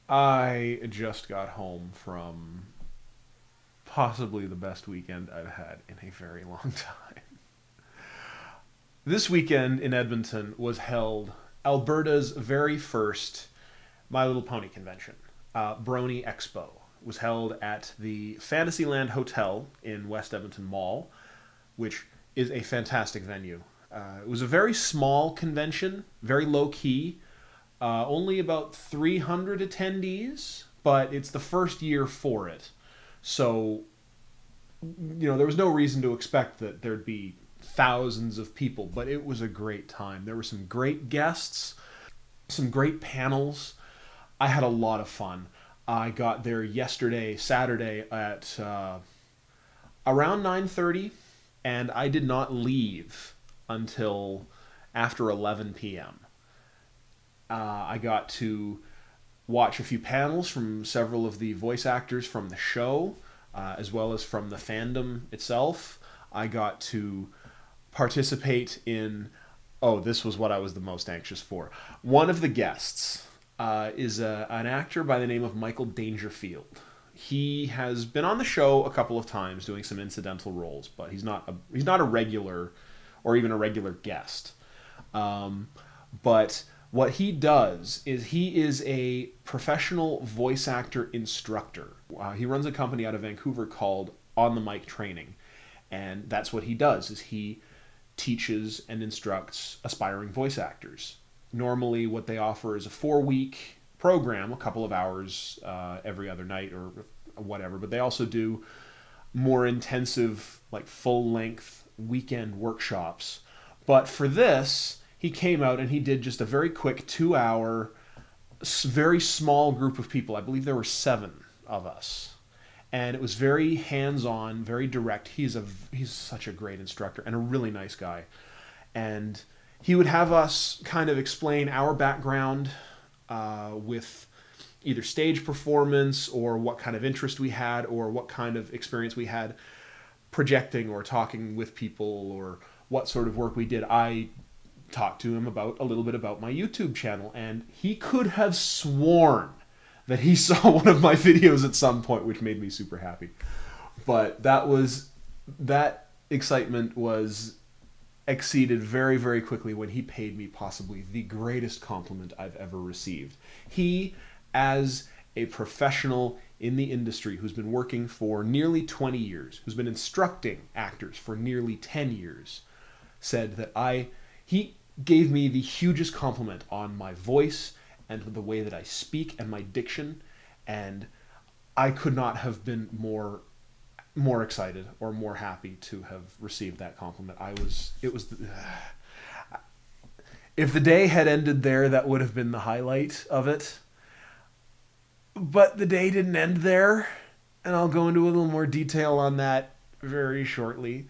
I just got home from possibly the best weekend I've had in a very long time. This weekend in Edmonton was held Alberta's very first My Little Pony convention. Brony Expo was held at the Fantasyland Hotel in West Edmonton Mall, which is a fantastic venue. It was a very small convention, very low key, only about 300 attendees, but it's the first year for it. So, there was no reason to expect that there'd be thousands of people, but it was a great time. There were some great guests, some great panels. I had a lot of fun. I got there yesterday, Saturday, at around 9:30, and I did not leave until after 11 p.m. I got to watch a few panels from several of the voice actors from the show, as well as from the fandom itself. I got to participate in, oh, this was what I was the most anxious for. One of the guests is an actor by the name of Michael Daingerfield. He has been on the show a couple of times doing some incidental roles, but he's not a regular or even a regular guest. But what he does is he is a professional voice actor instructor. He runs a company out of Vancouver called On the Mic Training, and that's what he does. Is he teaches and instructs aspiring voice actors. Normally, what they offer is a 4-week program, a couple of hours every other night or whatever. But they also do more intensive, like full-length weekend workshops. But for this, he came out and he did just a very quick 2-hour, very small group of people. I believe there were 7 of us. And it was very hands-on, very direct. He's such a great instructor and a really nice guy. And he would have us kind of explain our background with either stage performance or what kind of interest we had or what kind of experience we had projecting or talking with people or what sort of work we did. I talked to him about a little bit about my YouTube channel, and he could have sworn that he saw one of my videos at some point, which made me super happy. But that excitement was exceeded very, very quickly when he paid me possibly the greatest compliment I've ever received. He, as a professional in the industry who's been working for nearly 20 years, who's been instructing actors for nearly 10 years, said that he gave me the hugest compliment on my voice and the way that I speak and my diction, and I could not have been more excited or more happy to have received that compliment. If the day had ended there, that would have been the highlight of it. But the day didn't end there, and I'll go into a little more detail on that very shortly.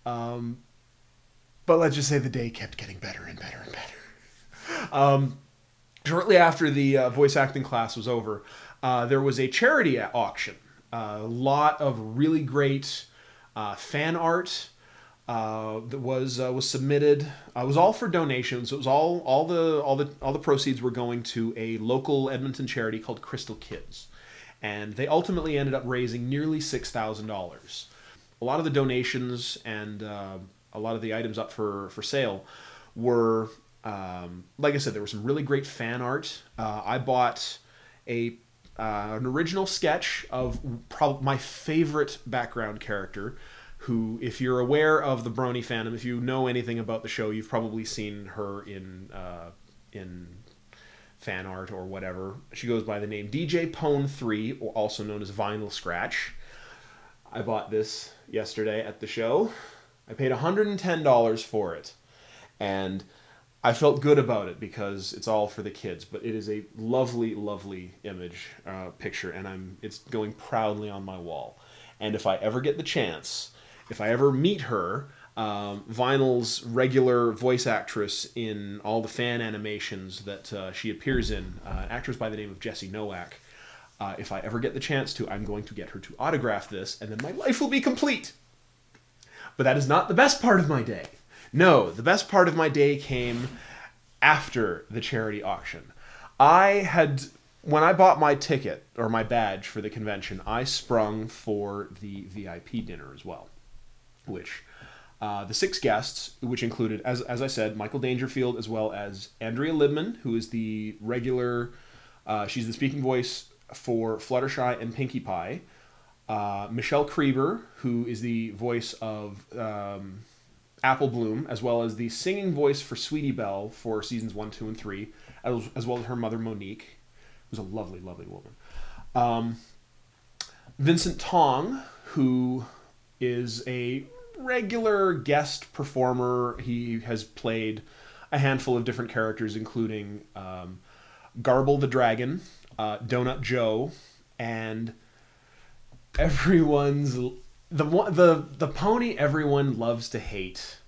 But let's just say the day kept getting better and better and better. Shortly after the voice acting class was over, there was a charity auction. A lot of really great fan art that was submitted. It was all for donations. It was all the proceeds were going to a local Edmonton charity called Crystal Kids, and they ultimately ended up raising nearly $6,000. A lot of the donations and a lot of the items up for sale were, like I said, there was some really great fan art. I bought an original sketch of my favorite background character, who, if you're aware of the Brony fandom, if you know anything about the show, you've probably seen her in fan art or whatever. She goes by the name DJ Pone 3, or also known as Vinyl Scratch. I bought this yesterday at the show. I paid $110 for it, and I felt good about it because it's all for the kids, but it is a lovely, lovely picture, and it's going proudly on my wall. And if I ever get the chance, if I ever meet her, Vinyl's regular voice actress in all the fan animations that she appears in, an actress by the name of Jessie Nowak, if I ever get the chance to, I'm going to get her to autograph this, and then my life will be complete. But that is not the best part of my day. No, the best part of my day came after the charity auction. I had when I bought my ticket or my badge for the convention, I sprung for the VIP dinner as well, which the 6 guests, which included, as I said, Michael Daingerfield, as well as Andrea Libman, who is the regular, she's the speaking voice for Fluttershy and Pinkie Pie. Michelle Krieber, who is the voice of Apple Bloom, as well as the singing voice for Sweetie Belle for seasons 1, 2, and 3, as well as her mother Monique, who's a lovely, lovely woman. Vincent Tong, who is a regular guest performer. He has played a handful of different characters, including Garble the Dragon, Donut Joe, and everyone's the pony everyone loves to hate,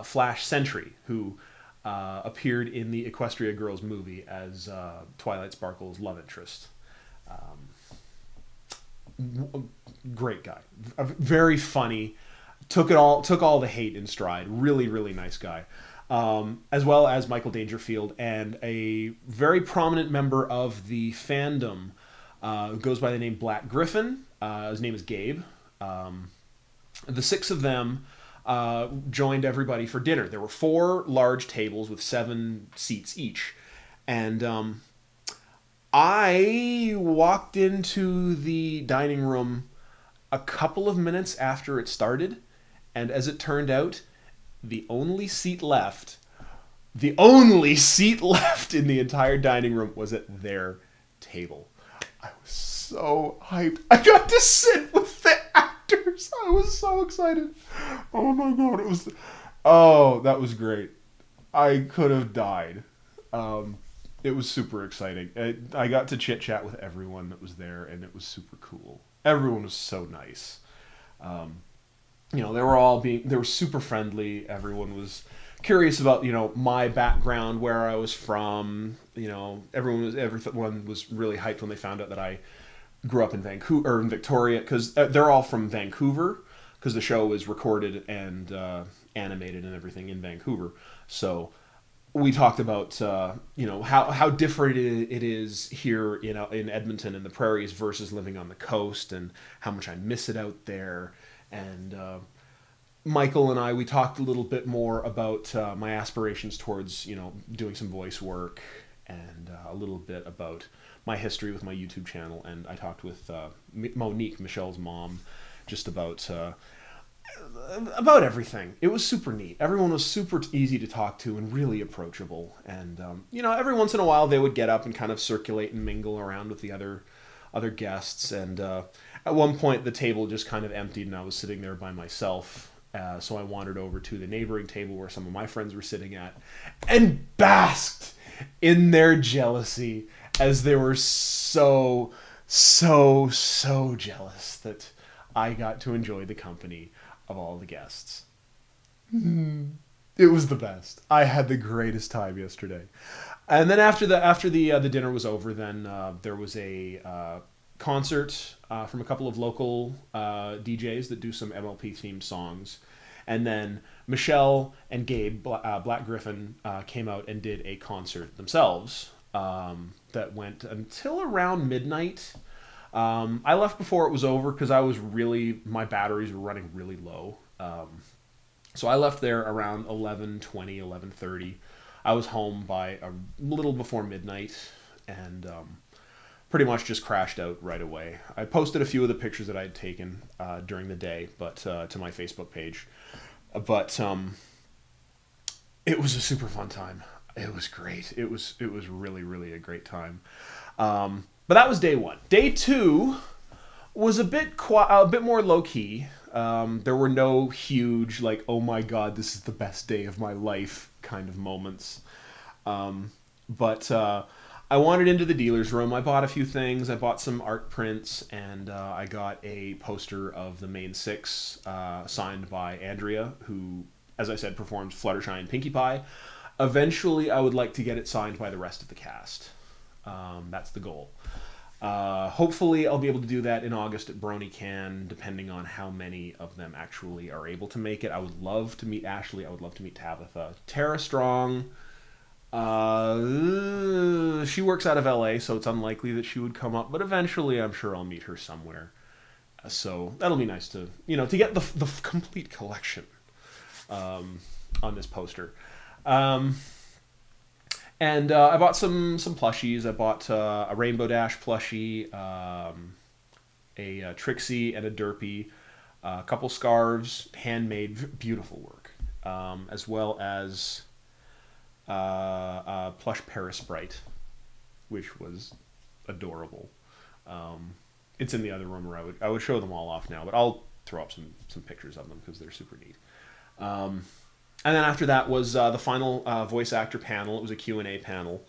Flash Sentry, who appeared in the Equestria Girls movie as Twilight Sparkle's love interest. Great guy, very funny. Took all the hate in stride. Really, really nice guy. As well as Michael Daingerfield and a very prominent member of the fandom who goes by the name Black Griffin. His name is Gabe. The 6 of them joined everybody for dinner. There were 4 large tables with 7 seats each. And I walked into the dining room a couple of minutes after it started. And as it turned out, the only seat left in the entire dining room was at their table. I was so hyped. I got to sit with the actors. I was so excited. Oh my God. That was great. I could have died. It was super exciting. I got to chit chat with everyone that was there, and it was super cool. Everyone was so nice. They were super friendly. Everyone was curious about, my background, where I was from. Everyone was really hyped when they found out that I grew up in Vancouver, or in Victoria, because they're all from Vancouver, because the show is recorded and animated and everything in Vancouver. So we talked about, how different it is here, in Edmonton and the prairies versus living on the coast, and how much I miss it out there. And Michael and we talked a little bit more about my aspirations towards, doing some voice work, and a little bit about my history with my YouTube channel. And I talked with Monique, Michelle's mom, just about everything. It was super neat. Everyone was super easy to talk to and really approachable. And, every once in a while they would get up and kind of circulate and mingle around with the other guests. And at one point the table just kind of emptied and I was sitting there by myself. So I wandered over to the neighboring table where some of my friends were sitting at and basked in their jealousy, as they were so jealous that I got to enjoy the company of all the guests. It was the best. I had the greatest time yesterday. And then after the dinner was over, then there was a concert from a couple of local DJs that do some MLP themed songs. And then Michelle and Gabe, Black Griffin, came out and did a concert themselves that went until around midnight. I left before it was over because my batteries were running really low. So I left there around 11:20, 11:30. I was home by a little before midnight, and pretty much just crashed out right away. I posted a few of the pictures that I had taken during the day, but to my Facebook page. But it was a super fun time. It was great. It was really, really a great time. But that was day 1. Day 2 was a bit more low key. There were no huge, like, oh my God, this is the best day of my life kind of moments. But I wandered into the dealer's room. I bought a few things. I bought some art prints, and I got a poster of the main 6 signed by Andrea, who, as I said, performed Fluttershy and Pinkie Pie. Eventually, I would like to get it signed by the rest of the cast. That's the goal. Hopefully, I'll be able to do that in August at Brony Can, depending on how many of them actually are able to make it. I would love to meet Ashley. I would love to meet Tabitha. Tara Strong, She works out of LA, so it's unlikely that she would come up. But eventually, I'm sure I'll meet her somewhere. So that'll be nice to to get the complete collection on this poster. Um, and I bought some plushies. I bought a Rainbow Dash plushie, a Trixie, and a Derpy. A couple scarves, handmade, beautiful work, as well as a plush Paris Sprite, which was adorable. It's in the other room where I would show them all off now, but I'll throw up some pictures of them because they're super neat. And then after that was the final voice actor panel. It was a Q&A panel,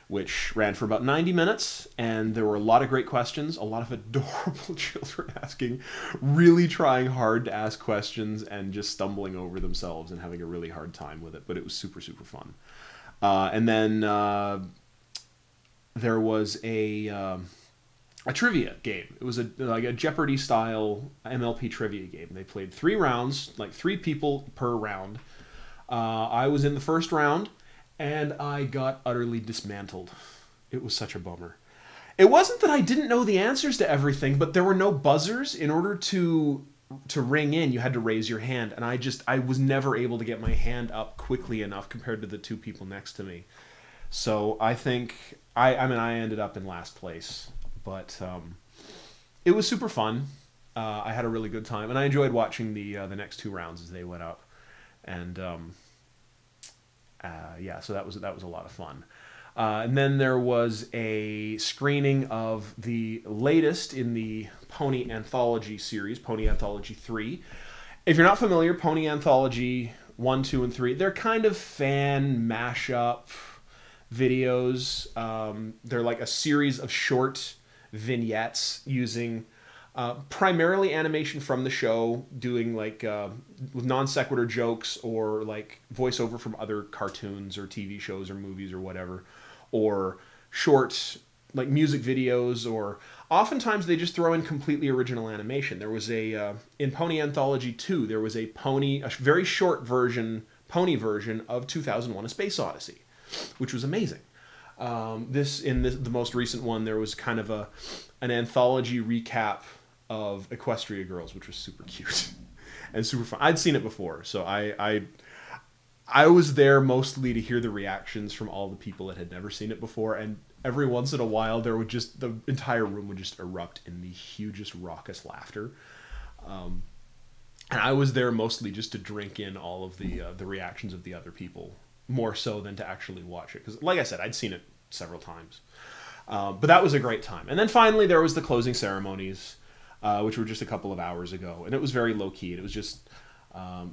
which ran for about 90 minutes, and there were a lot of great questions, a lot of adorable children asking, really trying hard to ask questions and just stumbling over themselves and having a really hard time with it, but it was super, super fun. And then there was a trivia game. It was like a Jeopardy-style MLP trivia game. They played 3 rounds, like 3 people per round. I was in the first round, and I got utterly dismantled. It was such a bummer. It wasn't that I didn't know the answers to everything, but there were no buzzers. In order to ring in, you had to raise your hand, and I was never able to get my hand up quickly enough compared to the 2 people next to me. So I think I ended up in last place, but it was super fun. I had a really good time, and I enjoyed watching the next 2 rounds as they went up, and yeah, so that was a lot of fun. And then there was a screening of the latest in the Pony Anthology series, Pony Anthology 3. If you're not familiar, Pony Anthology 1, 2, and 3, they're kind of fan mashup videos. They're like a series of short vignettes using primarily animation from the show, doing like non sequitur jokes or like voiceover from other cartoons or TV shows or movies or whatever, or short like music videos, or oftentimes they just throw in completely original animation. There was a in Pony Anthology 2, there was a very short pony version of 2001: A Space Odyssey, which was amazing. The most recent one, there was kind of an anthology recap of Equestria Girls, which was super cute and super fun. I'd seen it before, so I was there mostly to hear the reactions from all the people that had never seen it before, and every once in a while the entire room would just erupt in the hugest raucous laughter. And I was there mostly just to drink in all of the reactions of the other people, more so than to actually watch it, because like I said, I'd seen it several times. But that was a great time. And then finally there was the closing ceremonies, which were just a couple of hours ago, and it was very low-key. It was just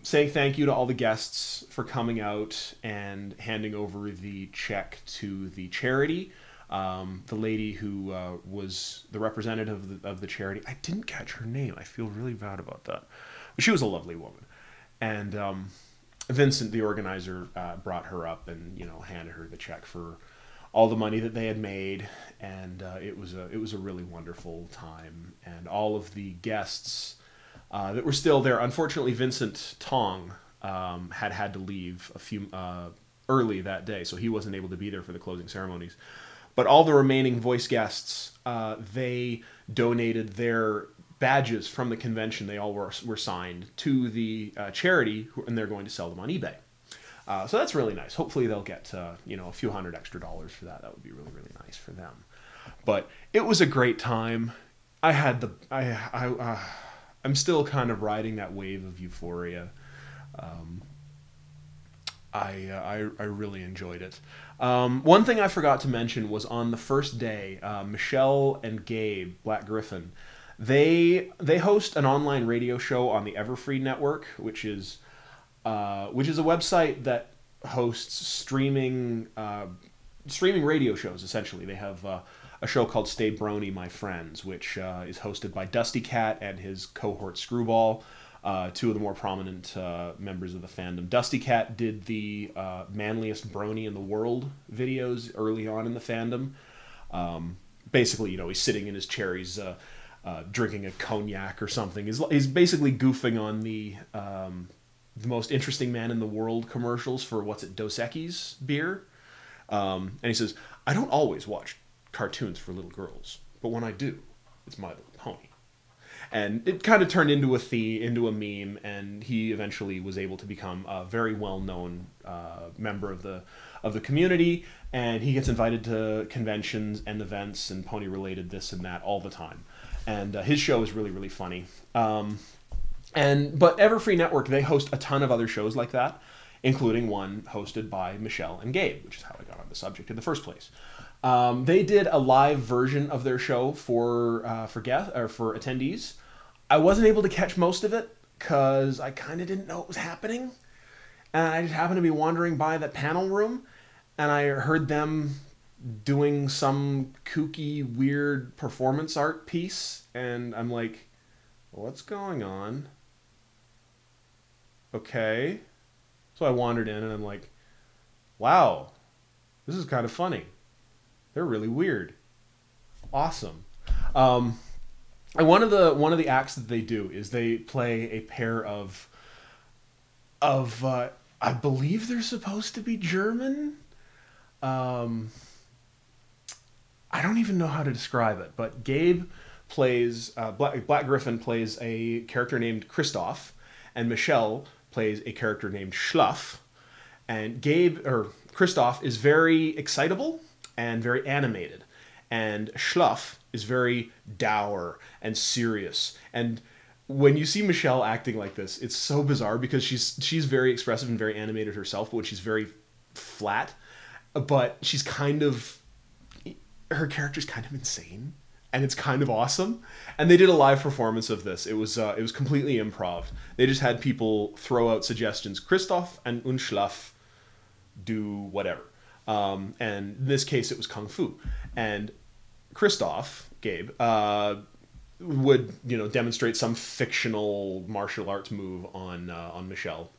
saying thank you to all the guests for coming out and handing over the check to the charity. The lady who was the representative of the charity, I didn't catch her name. I feel really bad about that. But she was a lovely woman. And Vincent, the organizer, brought her up and handed her the check for all the money that they had made, and it was a really wonderful time. And all of the guests that were still there, unfortunately, Vincent Tong had to leave a few early that day, so he wasn't able to be there for the closing ceremonies. But all the remaining voice guests, they donated their badges from the convention. They all were signed to the charity, and they're going to sell them on eBay. So that's really nice. Hopefully they'll get a few $100 extra for that. That would be really, really nice for them. But it was a great time. I'm still kind of riding that wave of euphoria. I really enjoyed it. One thing I forgot to mention was on the first day, Michelle and Gabe, Black Griffin, they host an online radio show on the Everfree Network, which is a website that hosts streaming radio shows. Essentially, they have a show called Stay Brony, My Friends, which is hosted by Dusty Cat and his cohort Screwball, 2 of the more prominent members of the fandom. Dusty Cat did the manliest brony in the world videos early on in the fandom. Basically, he's sitting in his chair, he's drinking a cognac or something. He's basically goofing on the most interesting man in the world commercials for Dos Equis beer. And he says, I don't always watch cartoons for little girls, but when I do, it's My Little Pony. And it kind of turned into into a meme, and he eventually was able to become a very well-known member of the community, and he gets invited to conventions and events and pony-related this and that all the time. And his show is really, really funny. But Everfree Network, they host a ton of other shows like that, including one hosted by Michelle and Gabe, which is how I got on the subject in the first place. They did a live version of their show for attendees. I wasn't able to catch most of it because I kind of didn't know what was happening, and I just happened to be wandering by that panel room, and I heard them doing some kooky, weird performance art piece, and I'm like, what's going on? Okay. So I wandered in, and I'm like, wow, this is kind of funny. They're really weird. Awesome. And one of the acts that they do is they play a pair of I believe they're supposed to be German. I don't even know how to describe it, but Gabe plays Black Griffin plays a character named Kristoff, and Michelle plays a character named Schluff. And Kristoff is very excitable and very animated, and Schluff is very dour and serious. And when you see Michelle acting like this, it's so bizarre because she's very expressive and very animated herself, but when she's very flat, but her character's kind of insane, and it's kind of awesome. And they did a live performance of this. It was completely improv. They just had people throw out suggestions. Kristoff and Schluff do whatever. And in this case, it was Kung Fu. And Kristoff, Gabe, would demonstrate some fictional martial arts move on Michelle,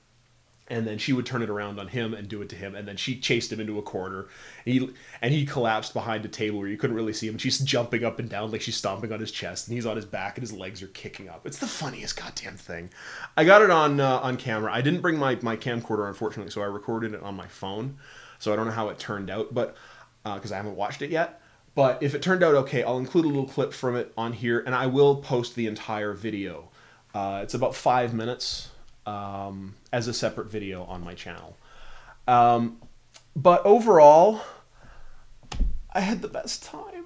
and then she would turn it around on him and do it to him, and then she chased him into a corner, and he collapsed behind a table where you couldn't really see him, and she's jumping up and down like she's stomping on his chest, and he's on his back and his legs are kicking up. It's the funniest goddamn thing. I got it on camera. I didn't bring my camcorder, unfortunately, so I recorded it on my phone, so I don't know how it turned out, but because I haven't watched it yet. But if it turned out okay, I'll include a little clip from it on here, and I will post the entire video. It's about 5 minutes as a separate video on my channel. But overall, I had the best time.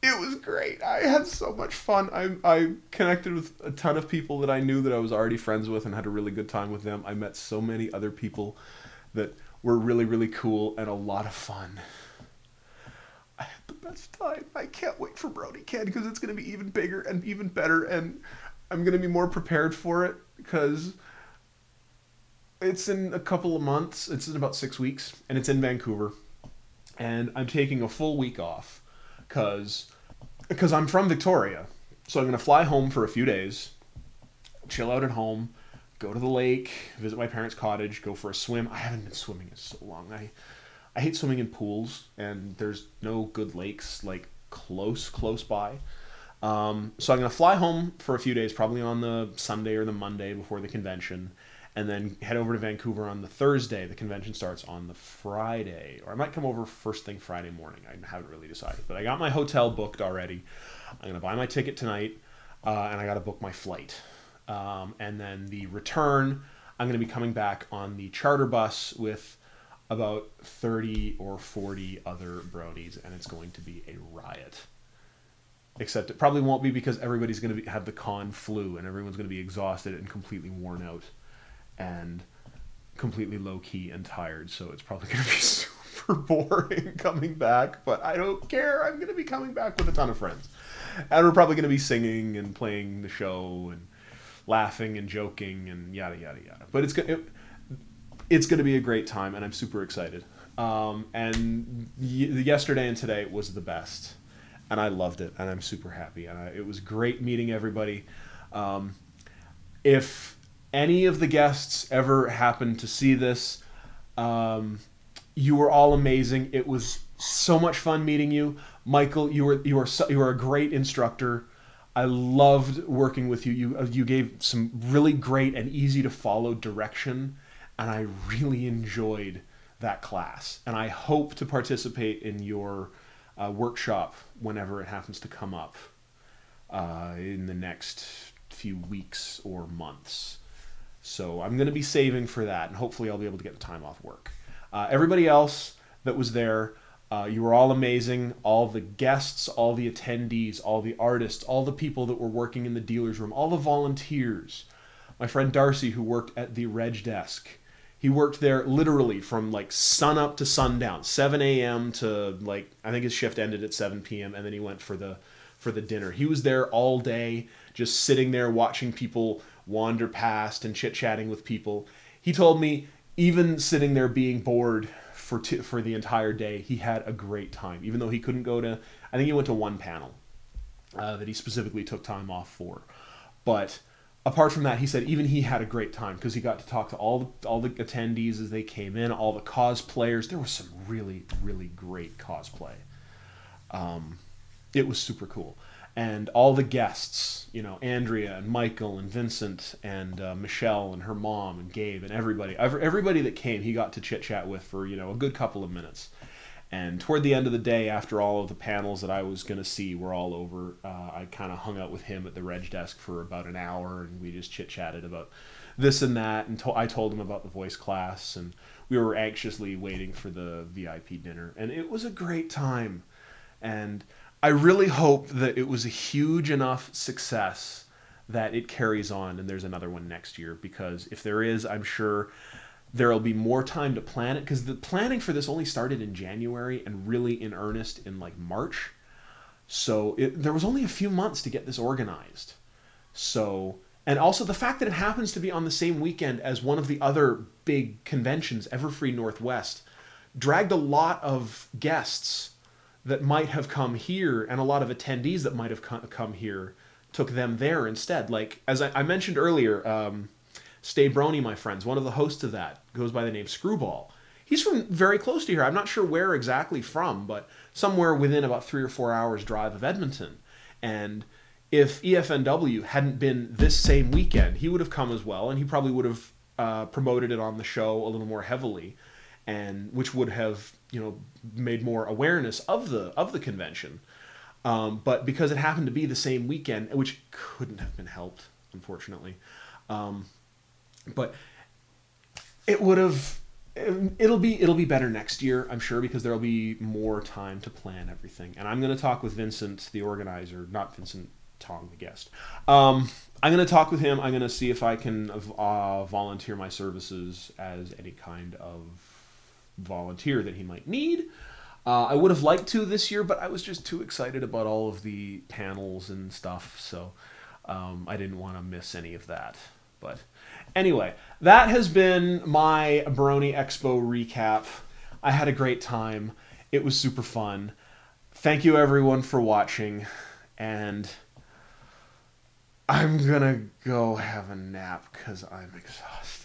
It was great. I had so much fun. I connected with a ton of people that I knew that I was already friends with and had a really good time with them. I met so many other people that were really, really cool and a lot of fun. I had the best time. I can't wait for BronyCon because it's going to be even bigger and even better, and I'm going to be more prepared for it because it's in a couple of months. It's in about 6 weeks, and it's in Vancouver, and I'm taking a full week off because I'm from Victoria, so I'm going to fly home for a few days, chill out at home, go to the lake, visit my parents' cottage, go for a swim. I haven't been swimming in so long. I hate swimming in pools, and there's no good lakes like close by. So I'm going to fly home for a few days, probably on the Sunday or the Monday before the convention, and then head over to Vancouver on the Thursday. The convention starts on the Friday, or I might come over first thing Friday morning. I haven't really decided, but I got my hotel booked already. I'm going to buy my ticket tonight, and I got to book my flight. And then the return, I'm going to be coming back on the charter bus with about 30 or 40 other bronies, and it's going to be a riot. Except it probably won't be because everybody's going to have the con flu, and everyone's going to be exhausted and completely worn out and completely low-key and tired, so it's probably going to be super boring coming back, but I don't care. I'm going to be coming back with a ton of friends, and we're probably going to be singing and playing the show and laughing and joking and yada yada yada. But it's going to be a great time, and I'm super excited. And yesterday and today was the best, and I loved it, and I'm super happy, and it was great meeting everybody. If any of the guests ever happened to see this, you were all amazing. It was so much fun meeting you, Michael. You were a great instructor. I loved working with you. You gave some really great and easy to follow direction, and I really enjoyed that class. And I hope to participate in your workshop whenever it happens to come up in the next few weeks or months. So I'm going to be saving for that, and hopefully I'll be able to get the time off work. Everybody else that was there, you were all amazing. All the guests, all the attendees, all the artists, all the people that were working in the dealer's room, all the volunteers. My friend Darcy, who worked at the reg desk, he worked there literally from like sun up to sundown, 7 a.m. to like, I think his shift ended at 7 p.m. and then he went for the dinner. He was there all day, just sitting there watching people wander past and chit-chatting with people. He told me even sitting there being bored for the entire day, he had a great time, even though he couldn't go to, I think he went to one panel that he specifically took time off for. But apart from that, he said even he had a great time because he got to talk to all the attendees as they came in, all the cosplayers. There was some really, really great cosplay. It was super cool. And all the guests, you know, Andrea and Michael and Vincent and Michelle and her mom and Gabe and everybody that came, he got to chit-chat with for, you know, a good couple of minutes. And toward the end of the day, after all of the panels that I was going to see were all over, I kind of hung out with him at the reg desk for about an hour, and we just chit-chatted about this and that, and I told him about the voice class, and we were anxiously waiting for the VIP dinner. And it was a great time. And I really hope that it was a huge enough success that it carries on and there's another one next year, because if there is, I'm sure there'll be more time to plan it, because the planning for this only started in January and really in earnest in like March. So there was only a few months to get this organized. So, and also the fact that it happens to be on the same weekend as one of the other big conventions, Everfree Northwest, dragged a lot of guests that might have come here, and a lot of attendees that might have come here, took them there instead. Like, as I mentioned earlier, Stay Brony, my friends, one of the hosts of that, goes by the name Screwball. He's from very close to here. I'm not sure where exactly from, but somewhere within about 3 or 4 hours drive of Edmonton. And if EFNW hadn't been this same weekend, he would have come as well, and he probably would have promoted it on the show a little more heavily, and which would have, you know, made more awareness of the convention. But because it happened to be the same weekend, which couldn't have been helped, unfortunately, but it would have. It'll be better next year, I'm sure, because there'll be more time to plan everything. And I'm going to talk with Vincent, the organizer, not Vincent Tong, the guest. I'm going to talk with him. I'm going to see if I can volunteer my services as any kind of volunteer that he might need. I would have liked to this year, but I was just too excited about all of the panels and stuff, so I didn't want to miss any of that. But anyway, that has been my Brony Expo recap. I had a great time. It was super fun. Thank you everyone for watching, and I'm gonna go have a nap because I'm exhausted.